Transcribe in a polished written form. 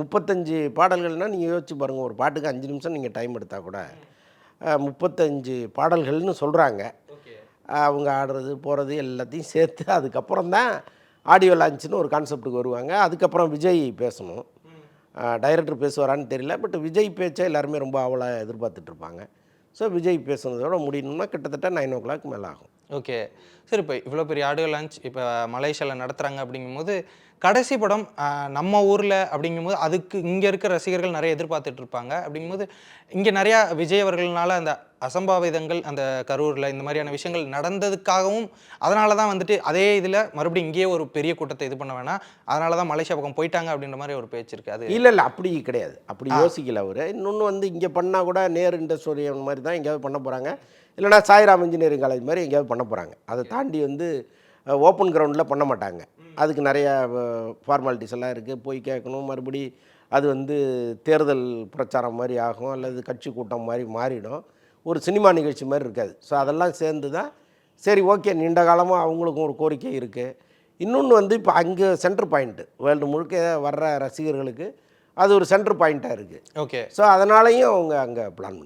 35 பாடல்கள்னால் நீங்கள் யோசிச்சு பாருங்கள், ஒரு பாட்டுக்கு 5 நிமிஷம் நீங்கள் டைம் எடுத்தால் கூட 35 பாடல்கள்னு சொல்கிறாங்க. அவங்க ஆடுறது போகிறது எல்லாத்தையும் சேர்த்து அதுக்கப்புறம் தான் ஆடியோ லான்ச்சுன்னு ஒரு கான்செப்ட்டுக்கு வருவாங்க. அதுக்கப்புறம் விஜய் பேசணும். டைரக்டர் பேசுவாரான்னு தெரியல, பட் விஜய் பேச்சை எல்லாருமே ரொம்ப ஆவலாக எதிர்பார்த்துட்ருப்பாங்க. ஸோ விஜய் பேசுனதோட முடியணும்னா கிட்டத்தட்ட 9:00 மேலே ஆகும். ஓகே. சரி, இப்போ இவ்வளோ பெரிய ஆடியோ லான்ச் இப்போ மலேசியாவில் நடத்துகிறாங்க அப்படிங்கும்போது, கடைசி படம் நம்ம ஊரில் அப்படிங்கும்போது அதுக்கு இங்கே இருக்க ரசிகர்கள் நிறைய எதிர்பார்த்துட்டு இருப்பாங்க. அப்படிங்கும்போது இங்கே நிறையா விஜய் அவர்கள்னால அந்த அசம்பாவிதங்கள் அந்த கரூரில் இந்த மாதிரியான விஷயங்கள் நடந்ததுக்காகவும், அதனால தான் வந்துட்டு அதே இதில் மறுபடியும் இங்கேயே ஒரு பெரிய கூட்டத்தை இது பண்ண வேணாம், அதனால தான் மலேசியா பக்கம் போயிட்டாங்க அப்படின்ற மாதிரி ஒரு பேச்சு இருக்குது. அது இல்லை அப்படி கிடையாது. அப்படி யோசிக்கல அவர். இன்னொன்று வந்து இங்கே பண்ணால் கூட நேரு இண்டஸ்ட்ரியல் மாதிரி தான் எங்கேயாவது பண்ண போகிறாங்க, இல்லைனா சாய்ராம் இன்ஜினியரிங் காலேஜ் மாதிரி எங்கேயாவது பண்ண போகிறாங்க. அதை தாண்டி வந்து ஓப்பன் கிரவுண்டில் பண்ண மாட்டாங்க. அதுக்கு நிறையா ஃபார்மாலிட்டிஸ் எல்லாம் இருக்குது. போய் கேட்கணும், மறுபடி அது வந்து தேர்தல் பிரச்சாரம் மாதிரி ஆகும், அல்லது கட்சி கூட்டம் மாதிரி மாறிடும். ஒரு சினிமா நிகழ்ச்சி மாதிரி இருக்காது. ஸோ அதெல்லாம் சேர்ந்து தான் சரி ஓகே, நீண்ட காலமாக அவங்களுக்கும் ஒரு கோரிக்கை இருக்குது. இன்னொன்று வந்து இப்போ அங்கே சென்டர் பாயிண்ட்டு வேர்ல்டு முழுக்க வர்ற ரசிகர்களுக்கு அது ஒரு சென்டர் பாயிண்ட்டாக இருக்குது. ஓகே. ஸோ அதனாலையும் அவங்க அங்கே பிளான் பண்ணி